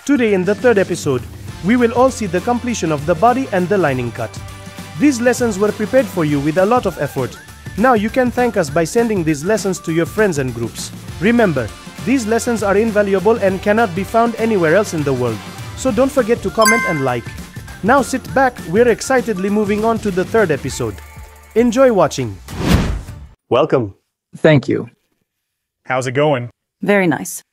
Today in the third episode, we will all see the completion of the body and the lining cut. These lessons were prepared for you with a lot of effort. Now you can thank us by sending these lessons to your friends and groups. Remember, these lessons are invaluable and cannot be found anywhere else in the world. So don't forget to comment and like. Now sit back, we're excitedly moving on to the third episode. Enjoy watching. Welcome. Thank you. How's it going? Very nice.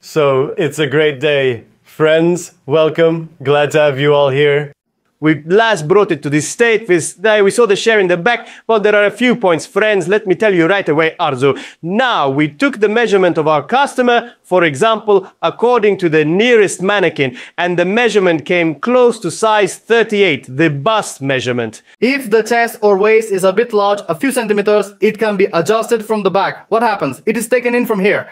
So, it's a great day. Friends, welcome. Glad to have you all here. We last brought it to this state. We saw the share in the back. Well, there are a few points. Friends, let me tell you right away, Arzu. Now, we took the measurement of our customer, for example, according to the nearest mannequin, and the measurement came close to size 38, the bust measurement. If the chest or waist is a bit large, a few centimeters, it can be adjusted from the back. What happens? It is taken in from here.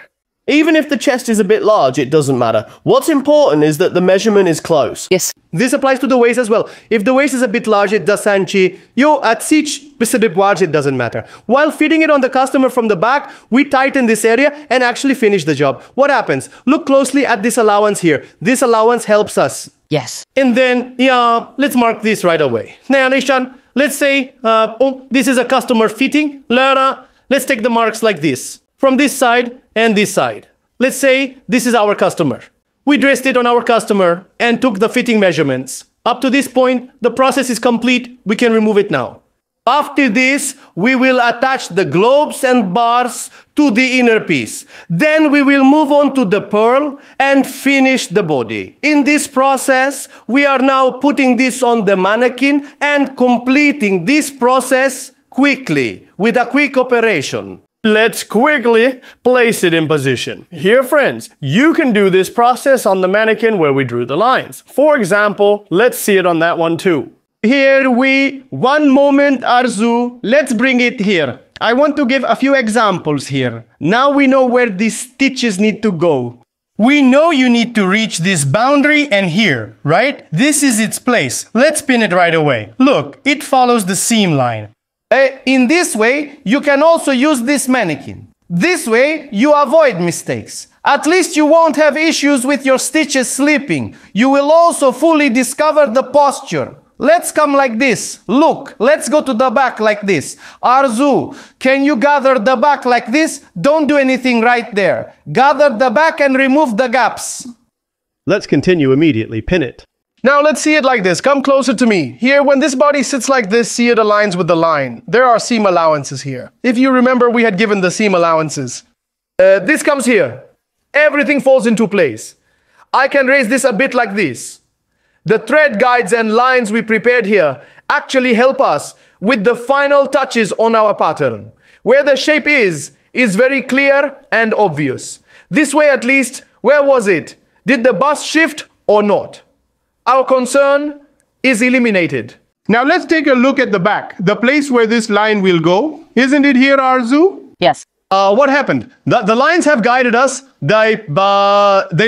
Even if the chest is a bit large, it doesn't matter. What's important is that the measurement is close. Yes. This applies to the waist as well. If the waist is a bit large, it does sanchi. At siç it doesn't matter. While fitting it on the customer from the back, we tighten this area and actually finish the job. What happens? Look closely at this allowance here. This allowance helps us. Yes. And then, let's mark this right away. Now, Nishan, let's say, this is a customer fitting. Let's take the marks like this. From this side and this side. Let's say this is our customer. We dressed it on our customer and took the fitting measurements. Up to this point, the process is complete. We can remove it now. After this, we will attach the globes and bars to the inner piece. Then we will move on to the pearl and finish the body. In this process, we are now putting this on the mannequin and completing this process quickly with a quick operation. Let's quickly place it in position. Here, friends, you can do this process on the mannequin where we drew the lines. For example, let's see it on that one too. One moment, Arzu, let's bring it here. I want to give a few examples here. Now we know where these stitches need to go. We know you need to reach this boundary and here, right? This is its place. Let's pin it right away. Look, it follows the seam line. In this way, you can also use this mannequin. This way, you avoid mistakes. At least you won't have issues with your stitches slipping. You will also fully discover the posture. Let's come like this. Look, let's go to the back like this. Arzu, can you gather the back like this? Don't do anything right there. Gather the back and remove the gaps. Let's continue immediately. Pin it. Now let's see it like this. Come closer to me. Here, when this body sits like this, see it aligns with the line. There are seam allowances here. If you remember, we had given the seam allowances. This comes here. Everything falls into place. I can raise this a bit like this. The thread guides and lines we prepared here actually help us with the final touches on our pattern. Where the shape is very clear and obvious. This way at least, where was it? Did the bust shift or not? Our concern is eliminated. Now let's take a look at the back, the place where this line will go. Isn't it here, Arzu? Yes. What happened? The lines have guided us. They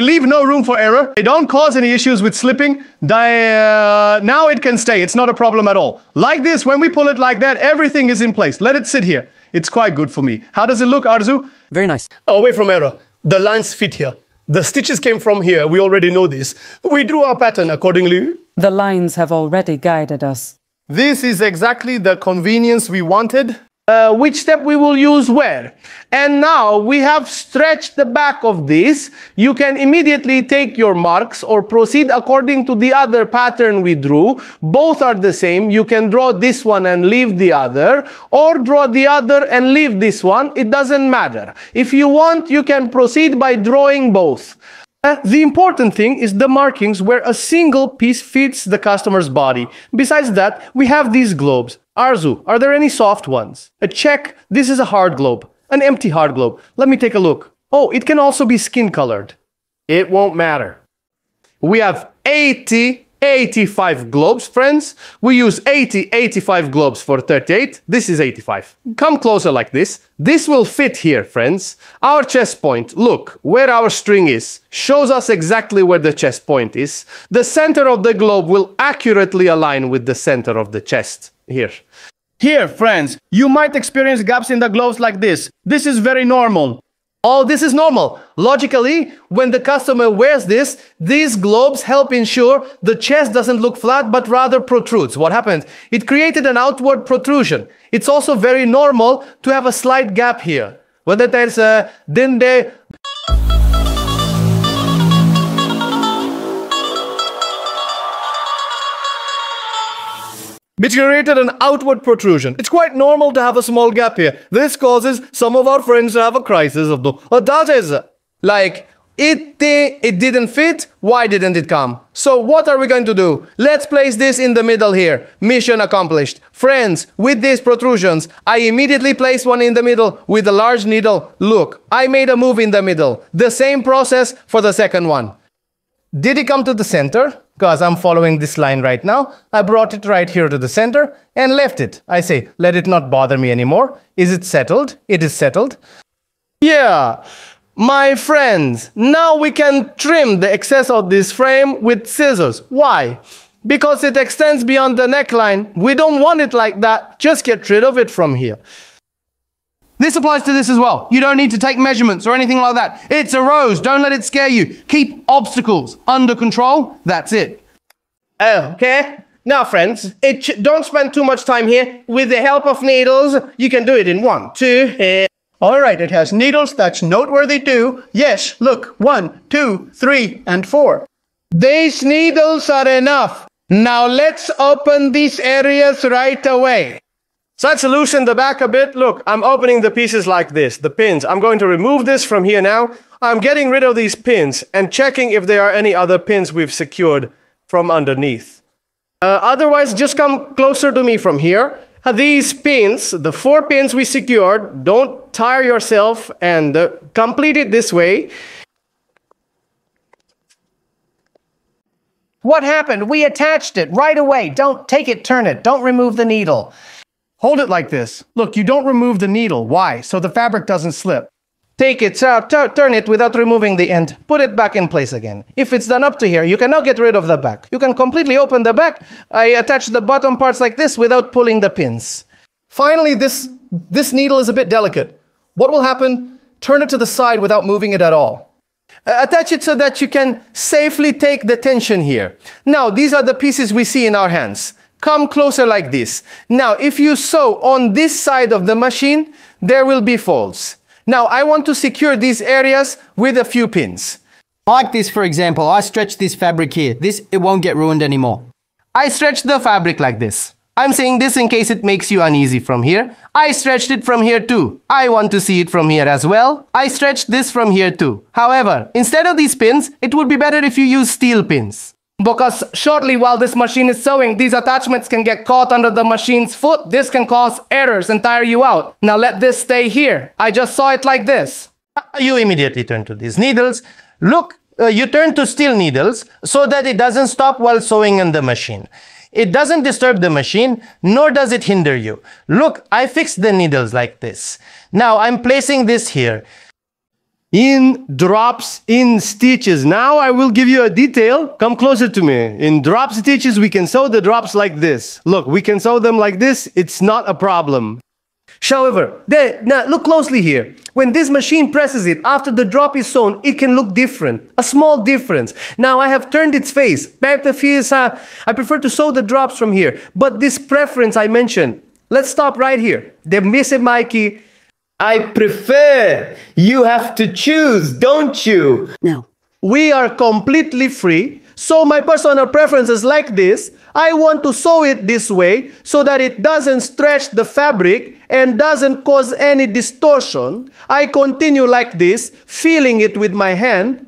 leave no room for error. They don't cause any issues with slipping. Now it can stay. It's not a problem at all. Like this, when we pull it like that, everything is in place. Let it sit here. It's quite good for me. How does it look, Arzu? Very nice. Away from error. The lines fit here. The stitches came from here. We already know this. We drew our pattern accordingly. The lines have already guided us. This is exactly the convenience we wanted. Which step we will use where. And now we have stretched the back of this. You can immediately take your marks or proceed according to the other pattern we drew. Both are the same. You can draw this one and leave the other, or draw the other and leave this one. It doesn't matter. If you want, you can proceed by drawing both. The important thing is the markings where a single piece fits the customer's body. Besides that, we have these globes. Arzu, are there any soft ones? Check, this is a hard globe, an empty hard globe. Let me take a look. Oh, it can also be skin colored. It won't matter. We have 85 globes, friends. We use 85 globes for 38. This is 85. Come closer like this. This will fit here, friends. Our chest point, look, where our string is, shows us exactly where the chest point is. The center of the globe will accurately align with the center of the chest. Here, friends, you might experience gaps in the globes like this. This is very normal. Oh, this is normal. Logically, when the customer wears this, these globes help ensure the chest doesn't look flat, but rather protrudes. What happened? It created an outward protrusion. It's also very normal to have a slight gap here. Whether there's a dinde. Which created an outward protrusion. It's quite normal to have a small gap here. This causes some of our friends to have a crisis of the audaces. Like, it didn't fit, why didn't it come? So what are we going to do? Let's place this in the middle here. Mission accomplished. Friends, with these protrusions, I immediately place one in the middle with a large needle. Look, I made a move in the middle. The same process for the second one. Did it come to the center? Because I'm following this line right now. I brought it right here to the center and left it. I say, let it not bother me anymore. Is it settled? It is settled. Yeah, my friends, now we can trim the excess of this frame with scissors. Why? Because it extends beyond the neckline. We don't want it like that. Just get rid of it from here. This applies to this as well. You don't need to take measurements or anything like that. It's a rose. Don't let it scare you. Keep obstacles under control. That's it. Okay. Now, friends, don't spend too much time here. With the help of needles, you can do it in 1, 2. All right, it has needles. That's noteworthy too. Yes, look. 1, 2, 3, and 4. These needles are enough. Now let's open these areas right away. So let's loosen the back a bit. Look, I'm opening the pieces like this, the pins. I'm going to remove this from here now. I'm getting rid of these pins and checking if there are any other pins we've secured from underneath. Otherwise, just come closer to me from here. These pins, the 4 pins we secured, don't tire yourself and complete it this way. What happened? We attached it right away. Don't take it, turn it. Don't remove the needle. Hold it like this. Look, you don't remove the needle. Why? So the fabric doesn't slip. Take it, turn it without removing the end. Put it back in place again. If it's done up to here, you cannot get rid of the back. You can completely open the back. I attach the bottom parts like this without pulling the pins. Finally, this needle is a bit delicate. What will happen? Turn it to the side without moving it at all. Attach it so that you can safely take the tension here. Now, these are the pieces we see in our hands. Come closer like this. Now, if you sew on this side of the machine, there will be folds. Now, I want to secure these areas with a few pins. Like this, for example, I stretch this fabric here. It won't get ruined anymore. I stretched the fabric like this. I'm saying this in case it makes you uneasy from here. I stretched it from here too. I want to see it from here as well. I stretched this from here too. However, instead of these pins, it would be better if you use steel pins. Because shortly while this machine is sewing, these attachments can get caught under the machine's foot. This can cause errors and tire you out. Now let this stay here. I just saw it like this. You immediately turn to these needles. Look, you turn to steel needles so that it doesn't stop while sewing in the machine. It doesn't disturb the machine, nor does it hinder you. Look, I fixed the needles like this. Now I'm placing this here. In drops, in stitches. Now I will give you a detail. Come closer to me. In drop stitches, we can sew the drops like this. Look, we can sew them like this. It's not a problem. However, now look closely here. When this machine presses it, after the drop is sewn, it can look different. A small difference. Now I have turned its face. I prefer to sew the drops from here. But this preference I mentioned, let's stop right here. Mikey. I prefer. You have to choose, don't you? No. We are completely free. So my personal preference is like this. I want to sew it this way so that it doesn't stretch the fabric and doesn't cause any distortion. I continue like this, feeling it with my hand.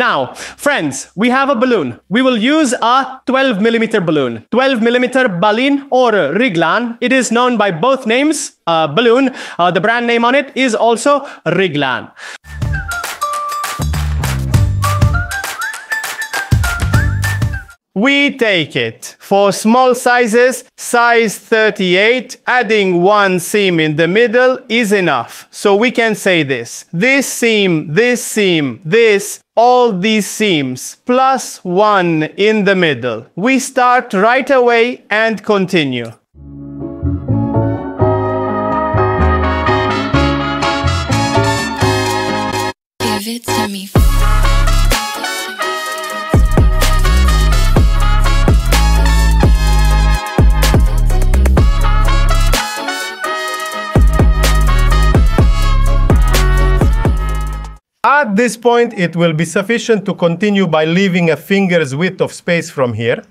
Now, friends, we have a balloon. We will use a 12 millimeter balloon. 12 millimeter balin or Riglan. It is known by both names, balloon. The brand name on it is also Riglan. We take it for small sizes, size 38, adding one seam in the middle is enough. So we can say this seam, this, all these seams, plus one in the middle. We start right away and continue. Give it to me. At this point, it will be sufficient to continue by leaving a finger's width of space from here.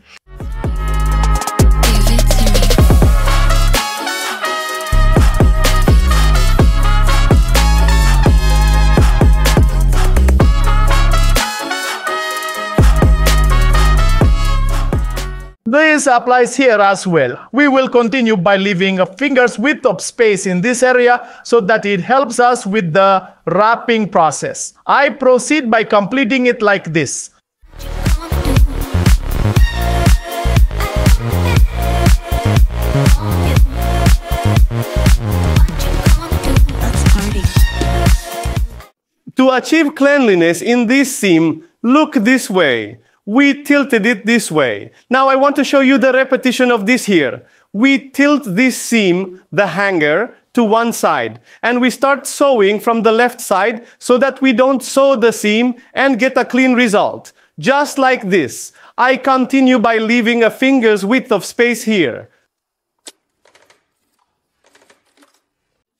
This applies here as well. We will continue by leaving a finger's width of space in this area so that it helps us with the wrapping process. I proceed by completing it like this. To achieve cleanliness in this seam, look this way. We tilted it this way. Now I want to show you the repetition of this here. We tilt this seam, the hanger, to one side. And we start sewing from the left side so that we don't sew the seam and get a clean result. Just like this. I continue by leaving a finger's width of space here.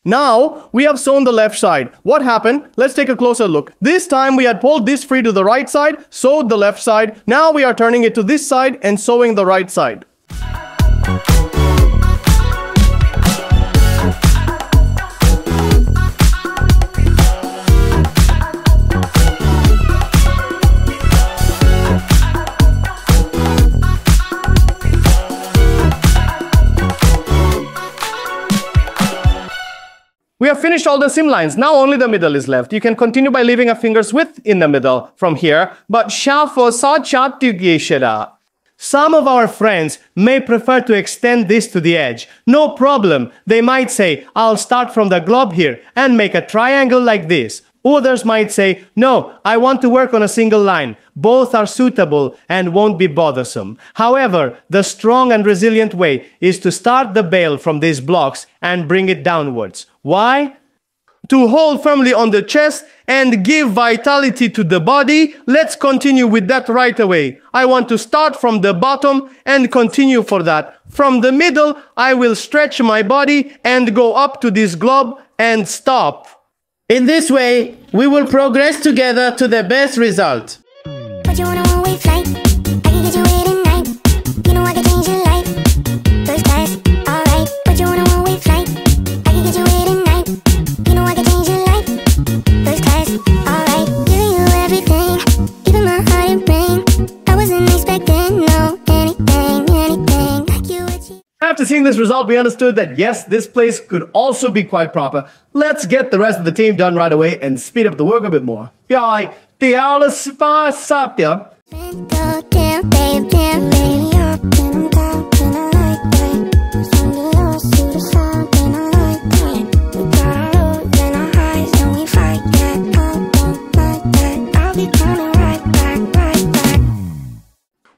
Now, we have sewn the left side. What happened? Let's take a closer look. This time we had pulled this free to the right side, sewed the left side. Now we are turning it to this side and sewing the right side. We have finished all the seam lines. Now only the middle is left. You can continue by leaving a finger's width in the middle from here. But some of our friends may prefer to extend this to the edge. No problem. They might say, I'll start from the globe here and make a triangle like this. Others might say, no, I want to work on a single line. Both are suitable and won't be bothersome. However, the strong and resilient way is to start the bale from these blocks and bring it downwards. Why? To hold firmly on the chest and give vitality to the body. Let's continue with that right away. I want to start from the bottom and continue for that. From the middle, I will stretch my body and go up to this globe and stop. In this way, we will progress together to the best result. Put you on a one-way flight. I can get you here tonight. You know I can change your life. First class, alright. Put you on a one-way flight. I can get you here tonight. You know I can change your life. First class, alright. Giving you everything, even my heart in pain. I wasn't expecting anything like you achieved. After seeing this result, we understood that yes, this place could also be quite proper. Let's get the rest of the team done right away and speed up the work a bit more.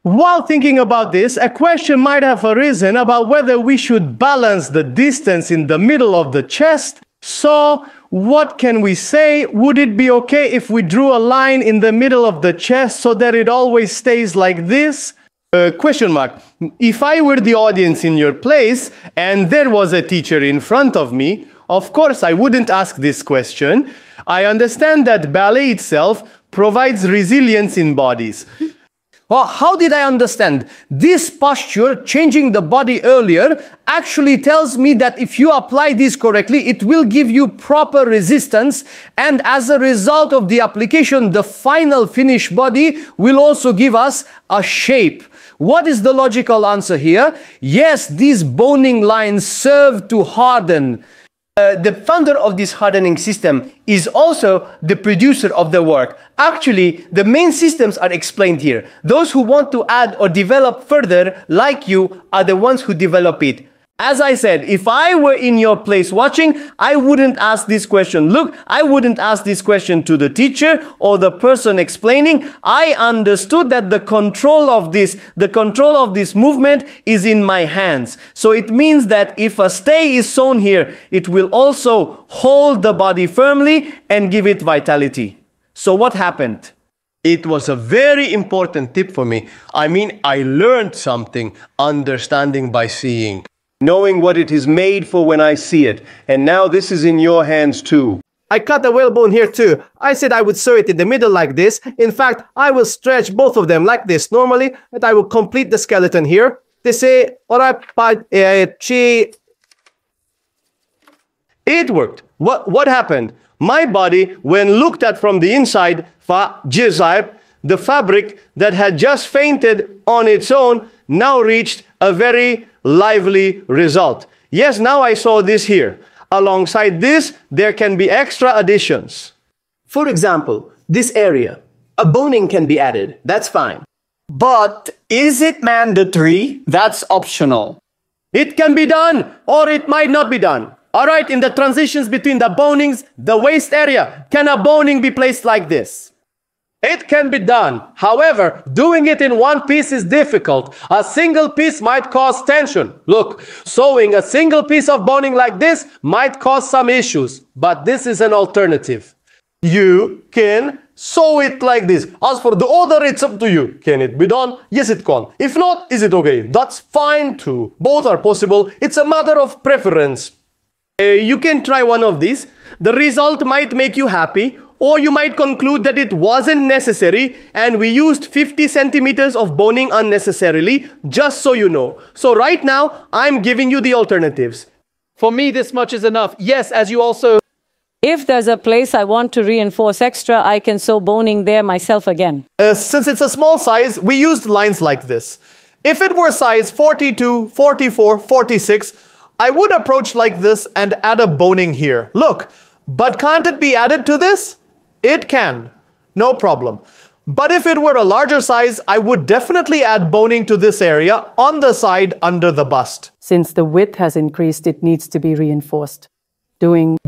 While thinking about this, a question might have arisen about whether we should balance the distance in the middle of the chest. So, what can we say? Would it be okay if we drew a line in the middle of the chest so that it always stays like this? Question mark. If I were the audience in your place and there was a teacher in front of me, of course I wouldn't ask this question. I understand that ballet itself provides resilience in bodies. Well, how did I understand? This posture, changing the body earlier, actually tells me that if you apply this correctly, it will give you proper resistance. And as a result of the application, the final finished body will also give us a shape. What is the logical answer here? Yes, these boning lines serve to harden. The founder of this hardening system is also the producer of the work. Actually, the main systems are explained here. Those who want to add or develop further, like you, are the ones who develop it. As I said, if I were in your place watching, I wouldn't ask this question. Look, I wouldn't ask this question to the teacher or the person explaining. I understood that the control of this movement is in my hands. So it means that if a stay is sewn here, it will also hold the body firmly and give it vitality. So what happened? It was a very important tip for me. I mean, I learned something, understanding by seeing. Knowing what it is made for when I see it. And now this is in your hands too. I cut the whalebone here too. I said I would sew it in the middle like this. In fact, I will stretch both of them like this normally, and I will complete the skeleton here. It worked. What happened? My body, when looked at from the inside, the fabric that had just fainted on its own now reached a very lively result. Yes, now I saw this here. Alongside this, there can be extra additions. For example, this area. A boning can be added. That's fine. But is it mandatory? That's optional. It can be done, or it might not be done. All right, in the transitions between the bonings, the waist area, can a boning be placed like this? It can be done. However, doing it in one piece is difficult. A single piece might cause tension. Look, sewing a single piece of boning like this might cause some issues, but this is an alternative. You can sew it like this. As for the other, it's up to you. Can it be done? Yes, it can. If not, is it okay? That's fine too. Both are possible. It's a matter of preference. You can try one of these. The result might make you happy, or you might conclude that it wasn't necessary and we used 50 centimeters of boning unnecessarily, just so you know. So right now, I'm giving you the alternatives. For me, this much is enough. Yes, as you also... If there's a place I want to reinforce extra, I can sew boning there myself again. Since it's a small size, we used lines like this. If it were size 42, 44, 46, I would approach like this and add a boning here. Look, but can't it be added to this? It can, no problem. But if it were a larger size, I would definitely add boning to this area on the side under the bust. Since the width has increased, it needs to be reinforced.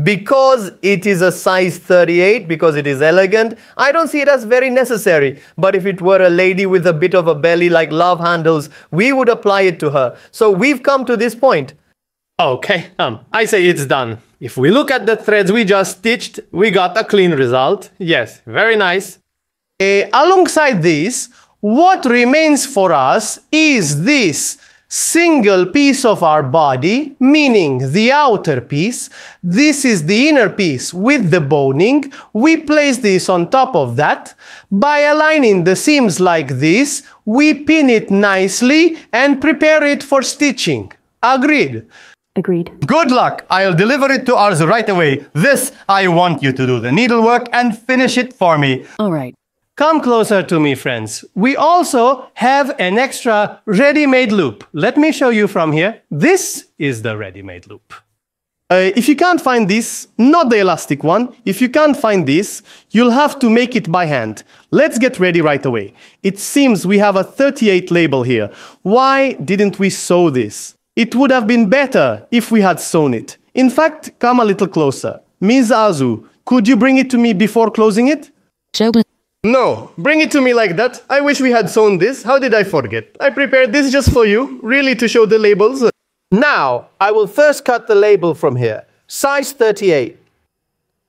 Because it is a size 38, because it is elegant, I don't see it as very necessary. But if it were a lady with a bit of a belly like love handles, we would apply it to her. So we've come to this point. Okay, I say it's done. If we look at the threads we just stitched, we got a clean result. Yes, very nice. Alongside this, what remains for us is this single piece of our body, meaning the outer piece. This is the inner piece with the boning. We place this on top of that. By aligning the seams like this, we pin it nicely and prepare it for stitching. Agreed? Agreed. Good luck. I'll deliver it to Arzu right away. This, I want you to do the needlework and finish it for me. All right. Come closer to me, friends. We also have an extra ready-made loop. Let me show you from here. This is the ready-made loop. If you can't find this, not the elastic one, if you can't find this, you'll have to make it by hand. Let's get ready right away. It seems we have a 38 label here. Why didn't we sew this? It would have been better if we had sewn it. In fact, come a little closer. Ms. Azu, could you bring it to me before closing it? No, bring it to me like that. I wish we had sewn this. How did I forget? I prepared this just for you, really to show the labels. Now, I will first cut the label from here. Size 38.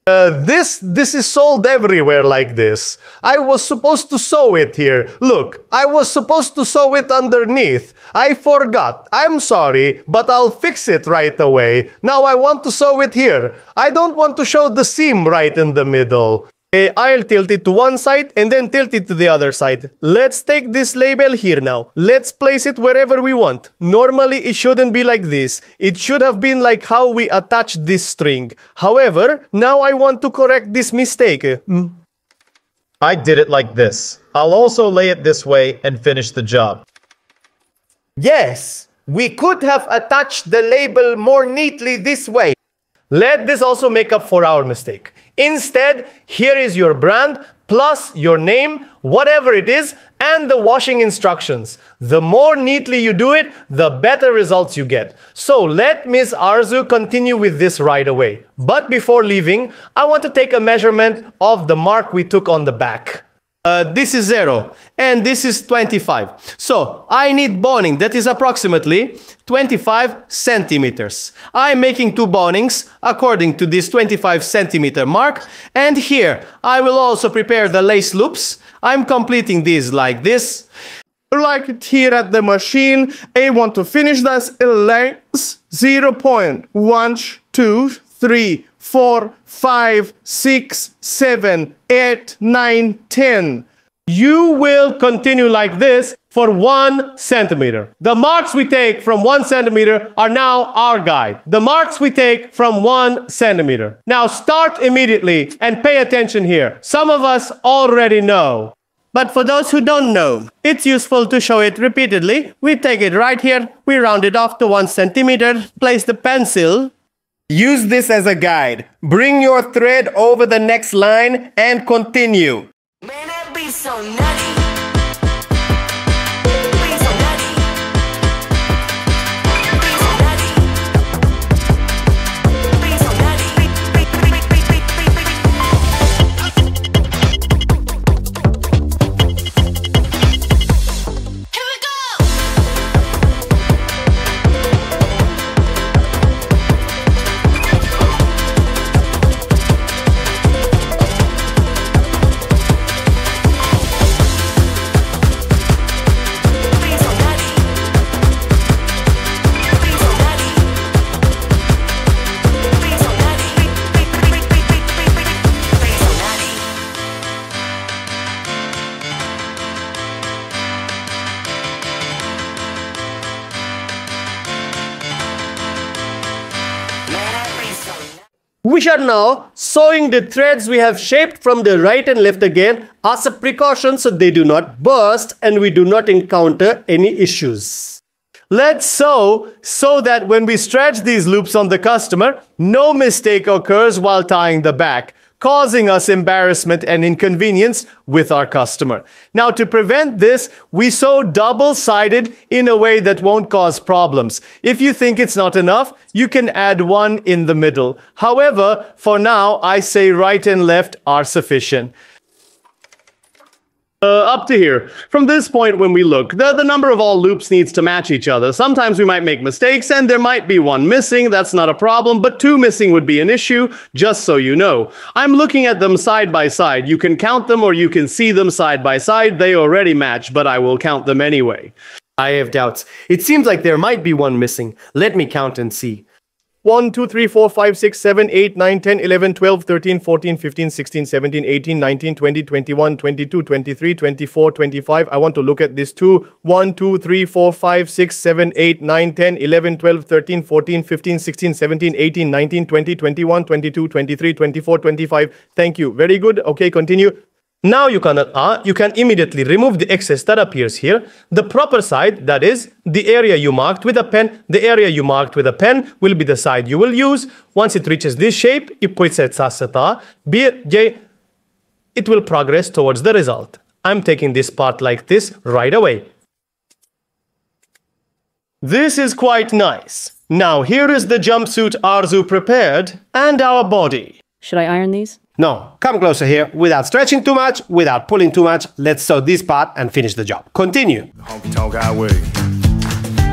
This is sold everywhere like this. I was supposed to sew it here. Look, I was supposed to sew it underneath. I forgot. I'm sorry, but I'll fix it right away. Now I want to sew it here. I don't want to show the seam right in the middle. I'll tilt it to one side and then tilt it to the other side. Let's take this label here now. Let's place it wherever we want. Normally it shouldn't be like this. It should have been like how we attached this string. However, now I want to correct this mistake. I did it like this. I'll also lay it this way and finish the job. Yes, we could have attached the label more neatly this way. Let this also make up for our mistake. Instead, here is your brand plus your name, whatever it is, and the washing instructions. The more neatly you do it, the better results you get. So let Ms. Arzu continue with this right away. But before leaving, I want to take a measurement of the mark we took on the back. This is 0 and this is 25. So I need boning that is approximately 25 centimeters. I'm making 2 bonings according to this 25 centimeter mark. And here I will also prepare the lace loops. I'm completing these like this. Like it here at the machine. I want to finish this length 0.1, 2, 3, 4, 5, 6, 7, 8, 9, 10. You will continue like this for 1 centimeter. The marks we take from 1 centimeter are now our guide. The marks we take from 1 centimeter. Now start immediately and pay attention here. Some of us already know. But for those who don't know, it's useful to show it repeatedly. We take it right here. We round it off to 1 centimeter. Place the pencil. Use this as a guide. Bring your thread over the next line and continue. Man, that beat so nutty. We are now sewing the threads we have shaped from the right and left again as a precaution so they do not burst and we do not encounter any issues. Let's sew so that when we stretch these loops on the customer, no mistake occurs while tying the back, causing us embarrassment and inconvenience with our customer. Now, to prevent this, we sew double-sided in a way that won't cause problems. If you think it's not enough, you can add one in the middle. However, for now, I say right and left are sufficient. Up to here. From this point when we look, the number of all loops needs to match each other. Sometimes we might make mistakes and there might be one missing. That's not a problem, but 2 missing would be an issue, just so you know. I'm looking at them side by side. You can count them or you can see them side by side. They already match, but I will count them anyway. I have doubts. It seems like there might be one missing. Let me count and see. 1, 2, 3, 4, 5, 6, 7, 8, 9, 10, 11, 12, 13, 14, 15, 16, 17, 18, 19, 20, 21, 22, 23, 24, 25. I want to look at this too. 1, 2, 3, 4, 5, 6, 7, 8, 9, 10, 11, 12, 13, 14, 15, 16, 17, 18, 19, 20, 21, 22, 23, 24, 25. Thank you. Very good. Okay, continue. Now you can immediately remove the excess that appears here. The proper side, that is, the area you marked with a pen, will be the side you will use. Once it reaches this shape, it will progress towards the result. I'm taking this part like this right away. This is quite nice. Now here is the jumpsuit Arzu prepared and our body. Should I iron these? No, come closer here, without stretching too much, without pulling too much. Let's sew this part and finish the job. Continue. Honky tonk highway.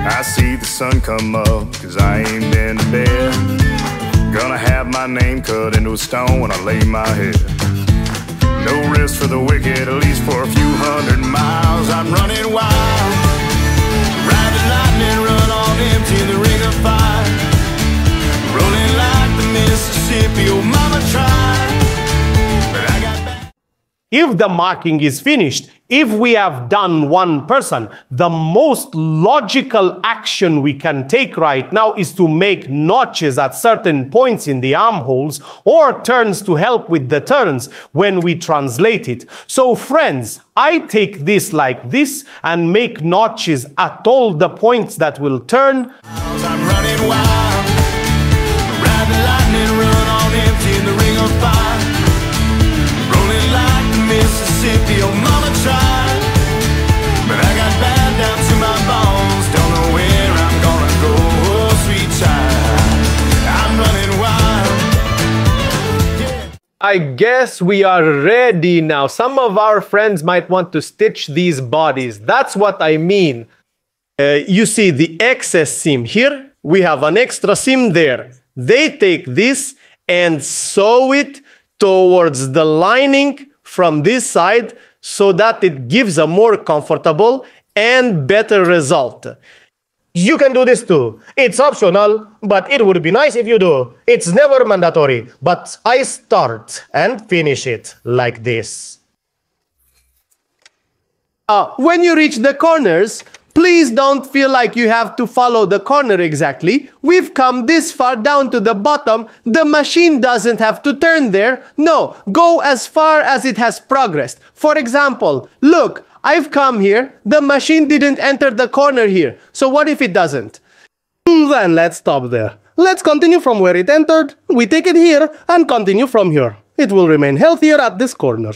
I see the sun come up, cause I ain't been to bed. Gonna have my name cut into a stone when I lay my head. No rest for the wicked, at least for a few 100 miles. I'm running wild. Ride the lightning, run on empty in the ring of fire. Rolling like the Mississippi, oh mama tried. But I got back. If the marking is finished, if we have done one person, the most logical action we can take right now is to make notches at certain points in the armholes or turns to help with the turns when we translate it. So friends, I take this like this and make notches at all the points that will turn. I'm running wild, ride the lightning, run on empty in the ring of fire, rolling like the Mississippi. Oh, mama tried, but I got bad down to my bones. Don't know where I'm gonna go, oh, sweet child. I'm running wild. I guess we are ready now. Some of our friends might want to stitch these bodies. That's what I mean. You see the excess seam here, we have an extra seam there. They take this and sew it towards the lining from this side so that it gives a more comfortable and better result. You can do this too. It's optional, but it would be nice if you do. It's never mandatory, but I start and finish it like this. When you reach the corners, please don't feel like you have to follow the corner exactly. We've come this far down to the bottom. The machine doesn't have to turn there. No, go as far as it has progressed. For example, look, I've come here. The machine didn't enter the corner here. So what if it doesn't? Then let's stop there. Let's continue from where it entered. We take it here and continue from here. It will remain healthier at this corner.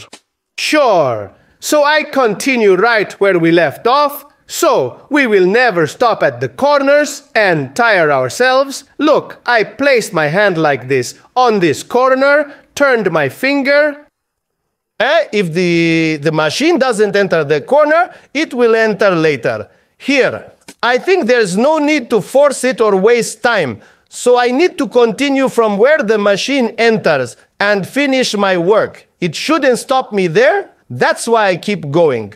Sure. So I continue right where we left off. So we will never stop at the corners and tire ourselves. Look, I placed my hand like this on this corner, turned my finger. If the machine doesn't enter the corner, it will enter later. Here, I think there's no need to force it or waste time. So I need to continue from where the machine enters and finish my work. It shouldn't stop me there. That's why I keep going.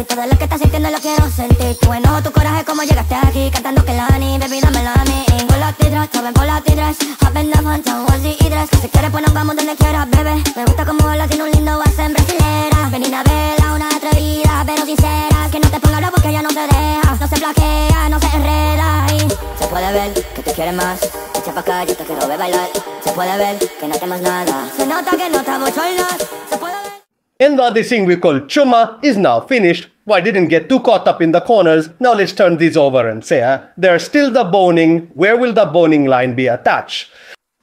Todo lo que estás sintiendo lo quiero sentir. Tu enojo, tu coraje, como llegaste aquí cantando que la ni, baby, dámela a mí. Por la tidras, joven por la tidras. Hop in the phantom, onesie y dress. Si quieres pues nos vamos donde quieras, bebé. Me gusta como hablas, tiene un lindo base en brasilera. Ven y navega, una atrevida, pero sincera. Que no te ponga bravo porque ella no te deja. No se plaquea, no se enreda. Y se puede ver que te quiere más. Echa pa' acá, yo te quiero ver bailar. Se puede ver que no temas nada. Se nota que no estamos choinas. Se puede ver. And the other thing we call chuma is now finished. Well, I didn't get too caught up in the corners. Now let's turn these over and say, there's still the boning. Where will the boning line be attached?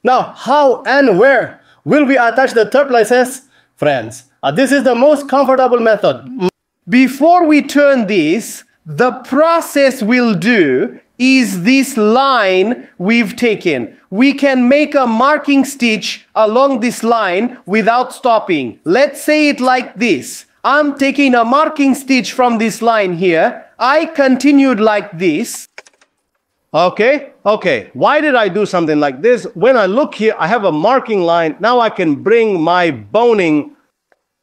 Now, how and where will we attach the turtlenesses? Friends, this is the most comfortable method. Before we turn this, the process we'll do is this line we've taken. We can make a marking stitch along this line without stopping. Let's say it like this. I'm taking a marking stitch from this line here. I continued like this. Okay. Why did I do something like this? When I look here, I have a marking line. Now I can bring my boning.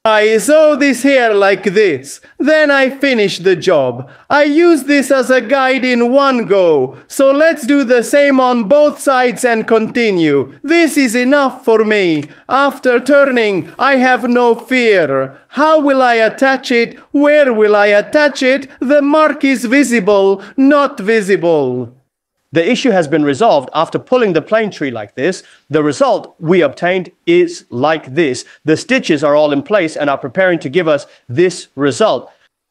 I sew this here like this. Then I finish the job. I use this as a guide in one go. So let's do the same on both sides and continue. This is enough for me. After turning, I have no fear. How will I attach it? Where will I attach it? The mark is visible, not visible. The issue has been resolved after pulling the plane tree like this. The result we obtained is like this. The stitches are all in place and are preparing to give us this result.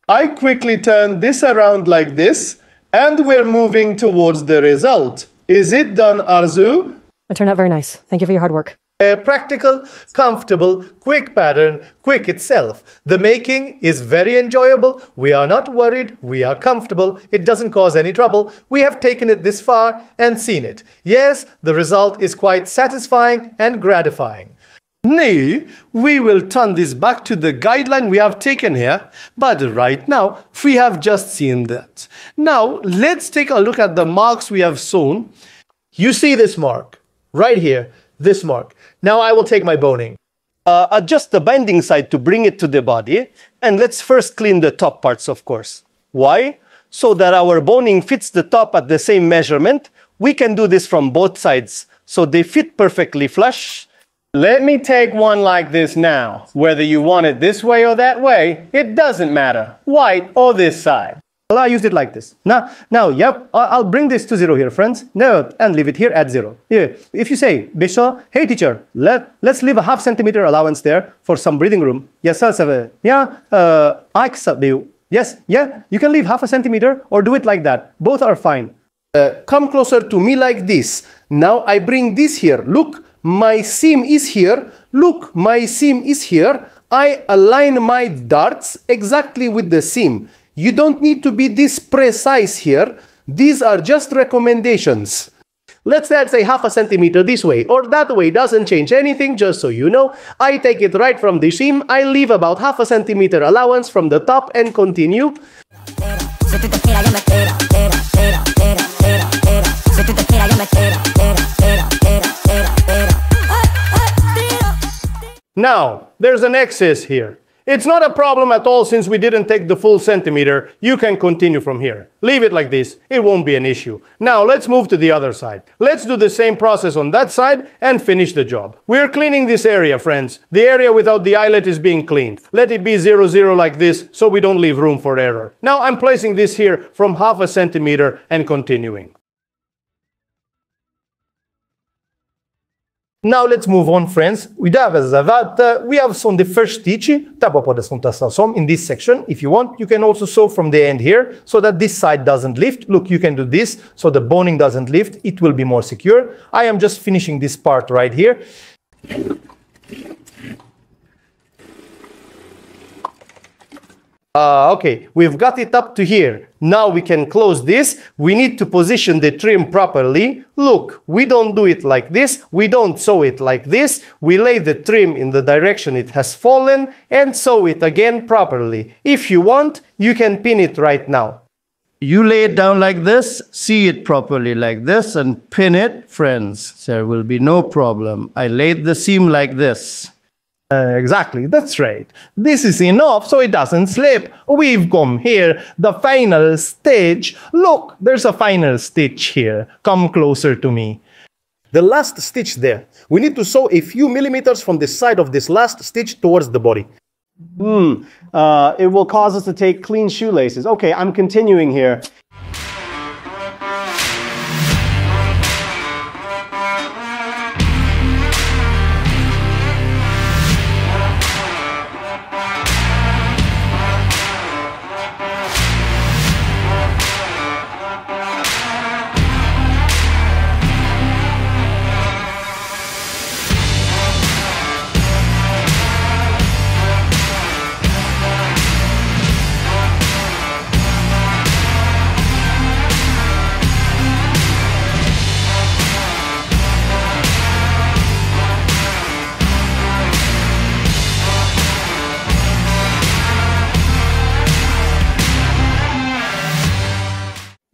I quickly turn this around like this, and we're moving towards the result. Is it done, Arzu? It turned out very nice. Thank you for your hard work. A practical, comfortable, quick pattern, quick itself. The making is very enjoyable. We are not worried. We are comfortable. It doesn't cause any trouble. We have taken it this far and seen it. Yes, the result is quite satisfying and gratifying. Now, we will turn this back to the guideline we have taken here, but right now, we have just seen that. Now, let's take a look at the marks we have shown. You see this mark right here, this mark. Now I will take my boning. Adjust the binding side to bring it to the body, and let's first clean the top parts, of course. Why? So that our boning fits the top at the same measurement. We can do this from both sides, so they fit perfectly flush. Let me take one like this now. Whether you want it this way or that way, it doesn't matter. White or this side. Well, I used it like this. Now, yep, I'll bring this to 0 here, friends. No, and leave it here at 0. Yeah. If you say, Bisha, hey teacher, let's leave a ½ centimeter allowance there for some breathing room. Yes, yes, yeah, you can leave ½ centimeter or do it like that. Both are fine. Come closer to me like this. Now I bring this here. Look, my seam is here. Look, my seam is here. I align my darts exactly with the seam. You don't need to be this precise here. These are just recommendations. Let's say ½ centimeter this way or that way, doesn't change anything, just so you know. I take it right from the seam. I leave about ½ centimeter allowance from the top and continue. Now, there's an excess here. It's not a problem at all since we didn't take the full centimeter. You can continue from here. Leave it like this. It won't be an issue. Now, let's move to the other side. Let's do the same process on that side and finish the job. We're cleaning this area, friends. The area without the eyelet is being cleaned. Let it be 0, 0 like this so we don't leave room for error. Now, I'm placing this here from ½ centimeter and continuing. Now let's move on, friends. We have sewn the first stitch. In this section. If you want, you can also sew from the end here so that this side doesn't lift. Look, you can do this so the boning doesn't lift. It will be more secure. I am just finishing this part right here. Okay, we've got it up to here. Now we can close this. We need to position the trim properly. Look, we don't do it like this. We don't sew it like this. We lay the trim in the direction it has fallen and sew it again properly. If you want, you can pin it right now. You lay it down like this, see it properly like this, and pin it, friends. There will be no problem. I laid the seam like this. Exactly, that's right. This is enough so it doesn't slip. We've come here, the final stage. Look, there's a final stitch here. Come closer to me. The last stitch there. We need to sew a few millimeters from the side of this last stitch towards the body. It will cause us to take clean shoelaces. Okay, I'm continuing here.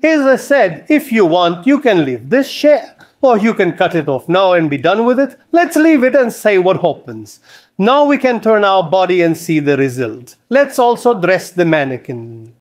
As I said, if you want, you can leave this shape, or you can cut it off now and be done with it. Let's leave it and see what happens. Now we can turn our body and see the result. Let's also dress the mannequin.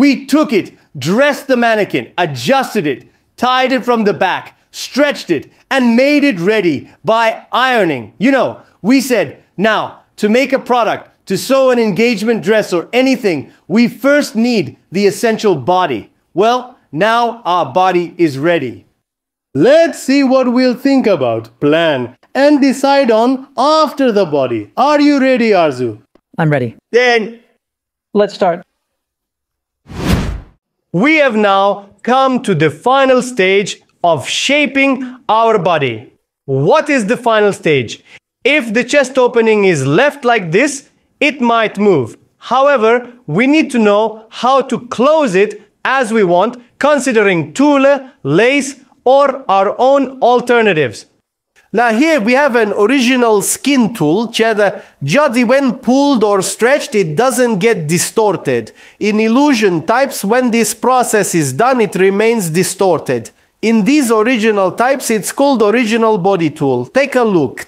We took it, dressed the mannequin, adjusted it, tied it from the back, stretched it, and made it ready by ironing. You know, we said, now, to make a product, to sew an engagement dress or anything, we first need the essential body. Well, now our body is ready. Let's see what we'll think about, plan, and decide on after the body. Are you ready, Arzu? I'm ready. Then Let's start. we have now come to the final stage of shaping our body. What is the final stage? If the chest opening is left like this, it might move. However, we need to know how to close it as we want, considering tulle, lace, or our own alternatives. Now here we have an original skin tool, jadi when pulled or stretched, it doesn't get distorted. In illusion types, when this process is done, it remains distorted. In these original types, it's called original body tool. Take a look.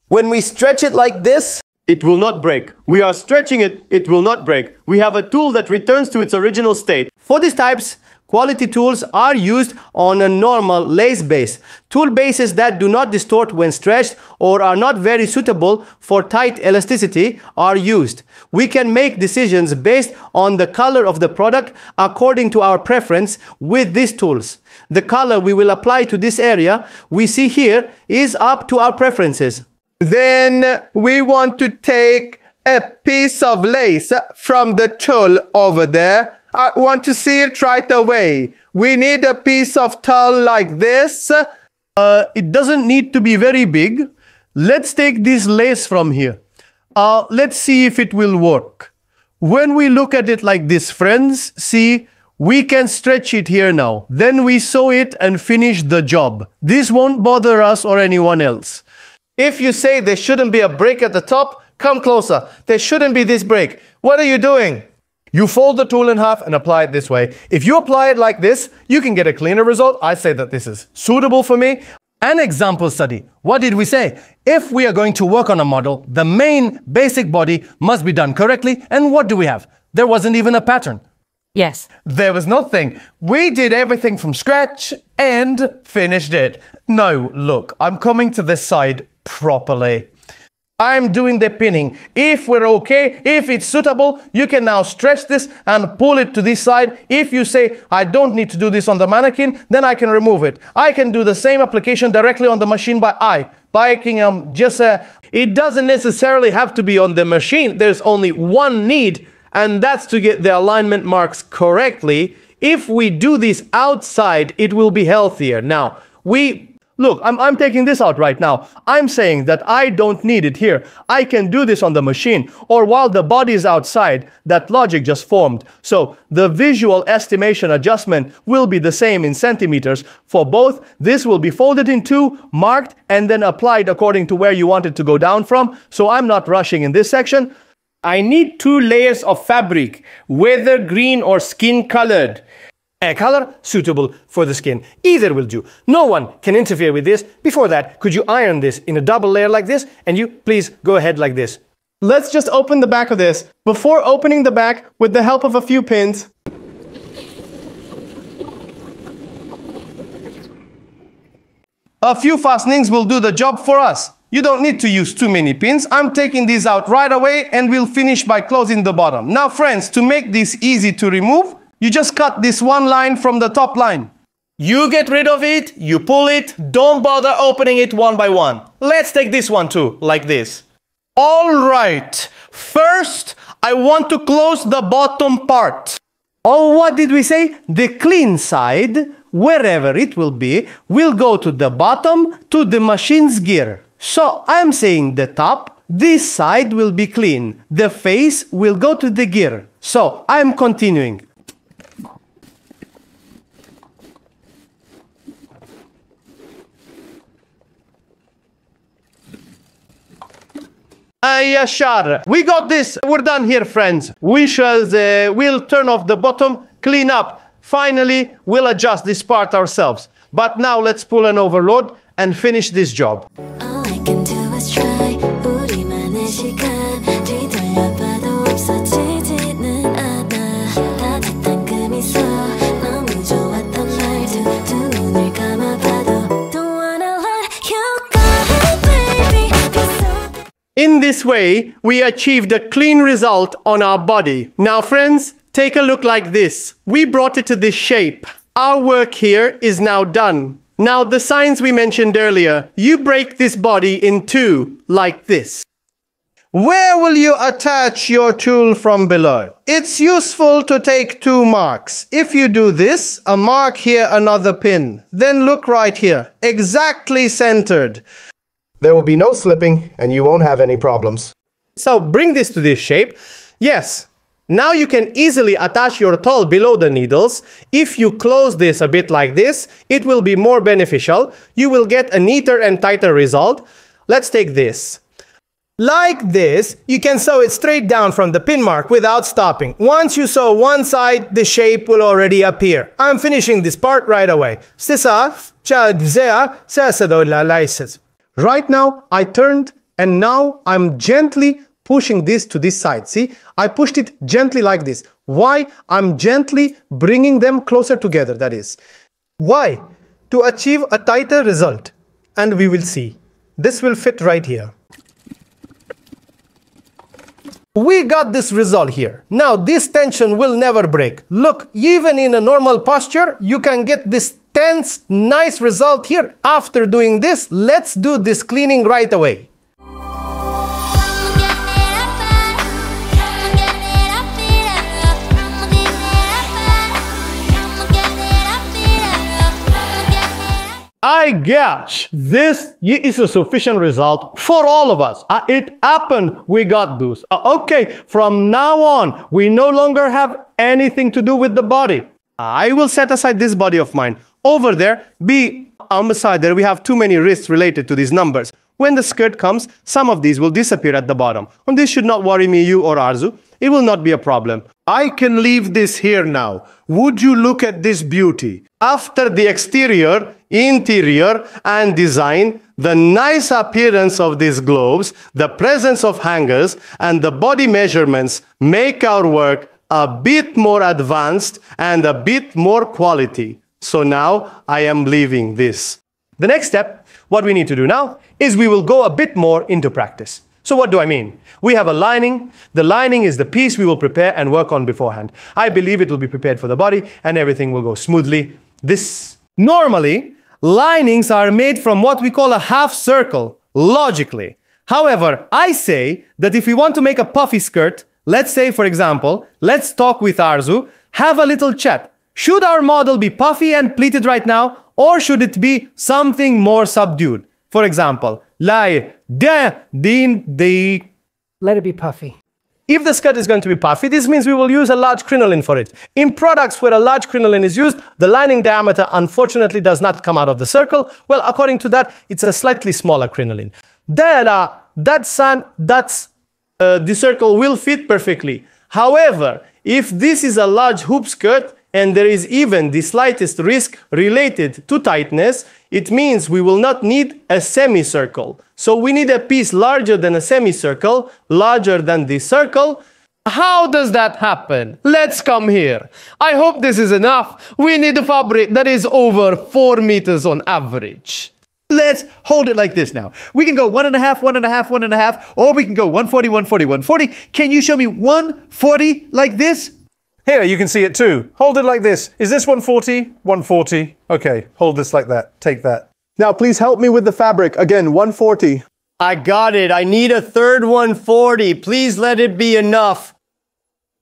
When we stretch it like this, it will not break. We are stretching it, it will not break. We have a tool that returns to its original state. For these types, quality tools are used on a normal lace base. Tool bases that do not distort when stretched or are not very suitable for tight elasticity are used. We can make decisions based on the color of the product according to our preference with these tools. The color we will apply to this area we see here is up to our preferences. Then we want to take a piece of lace from the tulle over there. I want to see it right away. We need a piece of tulle like this. It doesn't need to be very big. Let's take this lace from here. Let's see if it will work. When we look at it like this, friends, see, we can stretch it here now. Then we sew it and finish the job. This won't bother us or anyone else. If you say there shouldn't be a break at the top, come closer. There shouldn't be this break. What are you doing? You fold the tool in half and apply it this way. If you apply it like this, you can get a cleaner result. I say that this is suitable for me. An example study. What did we say? If we are going to work on a model, the main basic body must be done correctly. And what do we have? There wasn't even a pattern. Yes. There was nothing. We did everything from scratch and finished it. No, look, I'm coming to this side properly. I'm doing the pinning. If we're okay, if it's suitable, you can now stretch this and pull it to this side. If you say, I don't need to do this on the mannequin, then I can remove it. I can do the same application directly on the machine by eye. It doesn't necessarily have to be on the machine. There's only one need, and that's to get the alignment marks correctly. If we do this outside, it will be healthier. Now, look, I'm taking this out right now. I'm saying that I don't need it here. I can do this on the machine, or while the body is outside, that logic just formed. So the visual estimation adjustment will be the same in centimeters for both. This will be folded in two, marked, and then applied according to where you want it to go down from. So I'm not rushing in this section. I need 2 layers of fabric, whether green or skin colored. A color suitable for the skin. Either will do. No one can interfere with this. Before that, could you iron this in a double layer like this? And you please go ahead like this. Let's just open the back of this. Before opening the back, with the help of a few pins, a few fastenings will do the job for us. You don't need to use too many pins. I'm taking these out right away and we'll finish by closing the bottom. Now friends, to make this easy to remove, you just cut this one line from the top line. You get rid of it, you pull it, don't bother opening it one by one. Let's take this one too, like this. All right, first I want to close the bottom part. Oh, what did we say? The clean side, wherever it will be, will go to the bottom to the machine's gear. So I'm saying the top, this side will be clean. The face will go to the gear. So I'm continuing. Yashar, we got this. We're done here, friends. We'll turn off the bottom, clean up. Finally, we'll adjust this part ourselves. But now let's pull an overload and finish this job. All I can do is try. 우리만의 시간 뒤돌려봐도 없어지지는 않아. 따뜻한 this way, we achieved a clean result on our body. Now, friends, take a look like this. We brought it to this shape. Our work here is now done. Now, the signs we mentioned earlier, you break this body in two, like this. Where will you attach your tool from below? It's useful to take 2 marks. If you do this, a mark here, another pin. Then look right here, exactly centered. There will be no slipping and you won't have any problems. So bring this to this shape. Yes, now you can easily attach your tool below the needles. If you close this a bit like this, it will be more beneficial. You will get a neater and tighter result. Let's take this. Like this, you can sew it straight down from the pin mark without stopping. Once you sew one side, the shape will already appear. I'm finishing this part right away. Right now, I turned and now I'm gently pushing this to this side. See, I pushed it gently like this. Why? I'm gently bringing them closer together, that is. Why? To achieve a tighter result. And we will see. This will fit right here. We got this result here. Now this tension will never break. Look, even in a normal posture, you can get this tense, nice result here. After doing this, let's do this cleaning right away. I guess this is a sufficient result for all of us. It happened, we got this. Okay, from now on, we no longer have anything to do with the body. I will set aside this body of mine. Over there, on the side there, we have too many wrists related to these numbers. When the skirt comes, some of these will disappear at the bottom. And this should not worry me, you or Arzu. It will not be a problem. I can leave this here now. Would you look at this beauty? After the exterior, interior, and design, the nice appearance of these globes, the presence of hangers, and the body measurements make our work a bit more advanced and a bit more quality. So now I am leaving this. The next step, what we need to do now, is we will go a bit more into practice. So what do I mean? We have a lining. The lining is the piece we will prepare and work on beforehand. I believe it will be prepared for the body and everything will go smoothly. Normally, linings are made from what we call a half circle, logically. However, I say that if we want to make a puffy skirt, let's say, for example, let's talk with Arzu, have a little chat. Should our model be puffy and pleated right now, or should it be something more subdued? For example, let it be puffy. If the skirt is going to be puffy, this means we will use a large crinoline for it. In products where a large crinoline is used, the lining diameter unfortunately does not come out of the circle. Well, according to that, it's a slightly smaller crinoline. The circle will fit perfectly. However, if this is a large hoop skirt and there is even the slightest risk related to tightness, it means we will not need a semicircle. So we need a piece larger than a semicircle, larger than the circle. How does that happen? Let's come here. I hope this is enough. We need a fabric that is over 4 meters on average. Let's hold it like this now. We can go 1.5, 1.5, 1.5, or we can go 140, 140, 140. Can you show me 140 like this? Here, you can see it too. Hold it like this. Is this 140? 140. Okay, hold this like that. Take that. Now, please help me with the fabric. Again, 140. I got it. I need a third 140. Please let it be enough.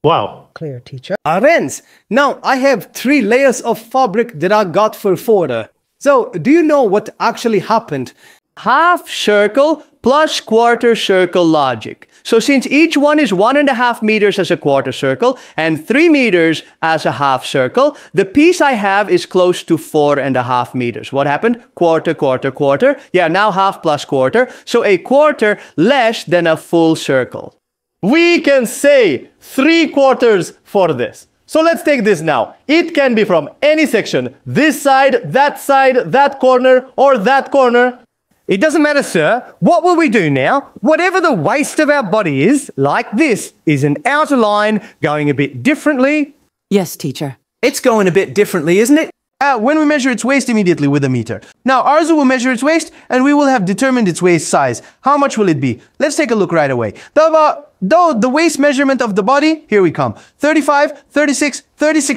Wow. Clear, teacher. Arends, now I have 3 layers of fabric that I got for fodder. So, do you know what actually happened? Half circle plus quarter circle logic. So since each one is 1.5 meters as a quarter circle and 3 meters as a half circle, the piece I have is close to 4.5 meters. What happened? Quarter, quarter, quarter. Yeah, now half plus quarter. So a quarter less than a full circle. We can say 3/4 for this. So let's take this now. It can be from any section. This side, that corner, or that corner. It doesn't matter, sir. What will we do now? Whatever the waist of our body is, like this, is an outer line going a bit differently. Yes, teacher. It's going a bit differently, isn't it? when we measure its waist immediately with a meter. Now, Arzu will measure its waist, and we will have determined its waist size. How much will it be? Let's take a look right away. The waist measurement of the body, here we come. 36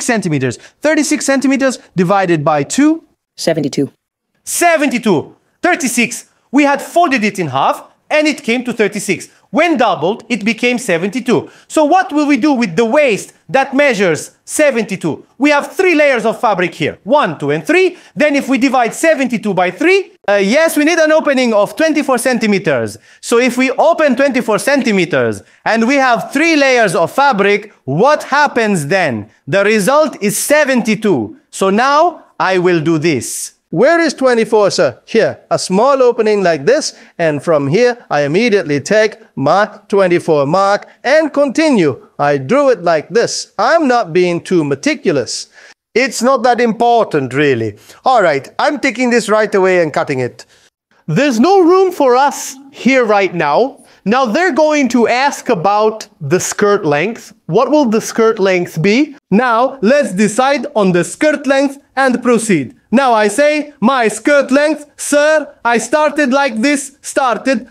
centimeters. 36 centimeters divided by 2. 72. 72. 36. We had folded it in half, and it came to 36. When doubled, it became 72. So what will we do with the waist that measures 72? We have 3 layers of fabric here. 1, 2, and 3. Then if we divide 72 by 3, yes, we need an opening of 24 centimeters. So if we open 24 centimeters and we have 3 layers of fabric, what happens then? The result is 72. So now I will do this. Where is 24, sir? Here, a small opening like this, and from here, I immediately take my 24 mark and continue. I drew it like this. I'm not being too meticulous. It's not that important, really. All right, I'm taking this right away and cutting it. There's no room for us here right now. Now they're going to ask about the skirt length. What will the skirt length be? Now let's decide on the skirt length and proceed. Now I say, my skirt length, sir, I started like this, started,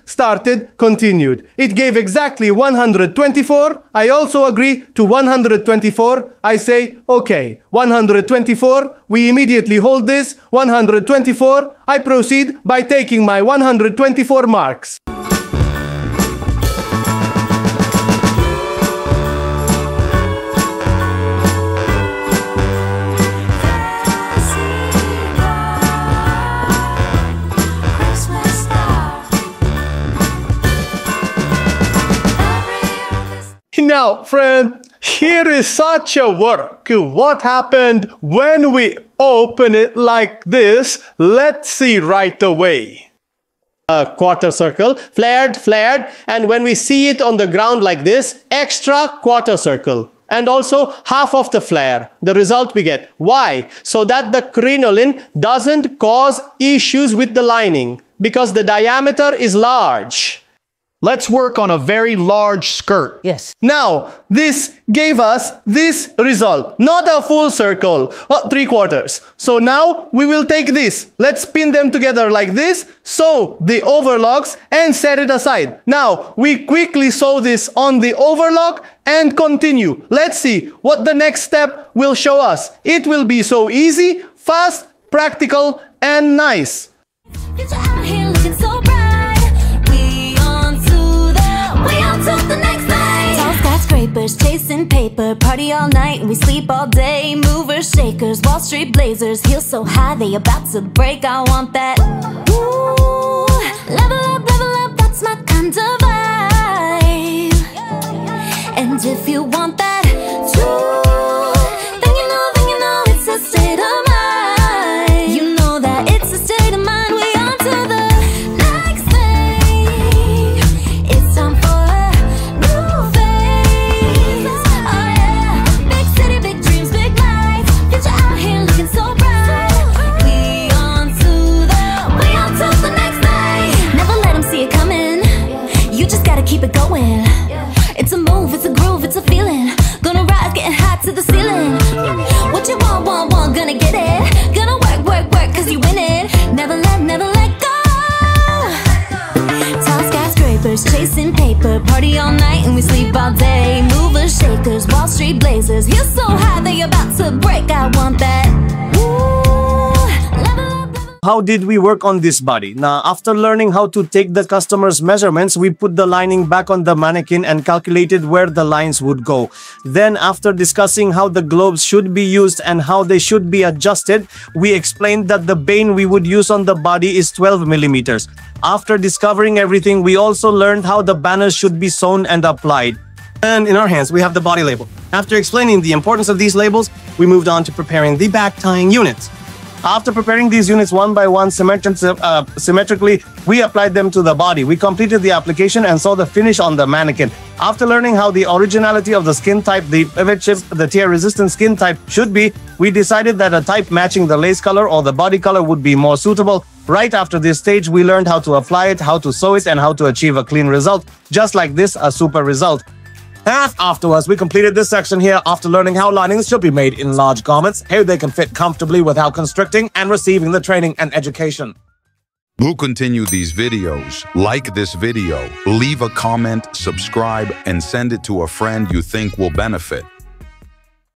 continued. It gave exactly 124. I also agree to 124. I say, okay, 124. We immediately hold this, 124. I proceed by taking my 124 marks. Now, friend, here is such a work. What happened when we open it like this? Let's see right away. A quarter circle, flared, and when we see it on the ground like this, extra quarter circle. And also half of the flare. The result we get. Why? So that the crinoline doesn't cause issues with the lining, because the diameter is large. Let's work on a very large skirt. Yes. Now, this gave us this result. Not a full circle, 3/4. So now we will take this. Let's pin them together like this, sew the overlocks and set it aside. Now, we quickly sew this on the overlock and continue. Let's see what the next step will show us. It will be so easy, fast, practical, and nice. Chasing paper, party all night, and we sleep all day. Movers, shakers, Wall Street blazers, heels so high they about to break. I want that. Ooh, level up, that's my kind of vibe. And if you want that too, then you know it's a state of mind. You know that it's a state of mind. We on to the next thing. It's time for a new phase. Oh yeah, big city, big dreams, big lights. Future out here looking so bright. We on to the next thing. Never let them see it coming. You just gotta keep it going. It's a move, it's a groove, it's a feeling. Gonna rise, getting hot to the ceiling. What you want, gonna get it. Gonna work, cause you win it. Never let go. Tall skyscrapers, chasing paper, party all night and we sleep all day. Movers, shakers, Wall Street blazers, heels so high they about to break. I want that. How did we work on this body? Now, after learning how to take the customer's measurements, we put the lining back on the mannequin and calculated where the lines would go. Then, after discussing how the globes should be used and how they should be adjusted, we explained that the bane we would use on the body is 12 millimeters. After discovering everything, we also learned how the banners should be sewn and applied. And in our hands, we have the body label. After explaining the importance of these labels, we moved on to preparing the back tying units. After preparing these units one by one symmetrically, we applied them to the body. We completed the application and saw the finish on the mannequin. After learning how the originality of the skin type, the pivot chip, the tear-resistant skin type should be, we decided that a type matching the lace color or the body color would be more suitable. Right after this stage, we learned how to apply it, how to sew it, and how to achieve a clean result. Just like this, a super result. And afterwards, we completed this section here after learning how linings should be made in large garments, how they can fit comfortably without constricting, and receiving the training and education. We'll continue these videos. Like this video, leave a comment, subscribe, and send it to a friend you think will benefit.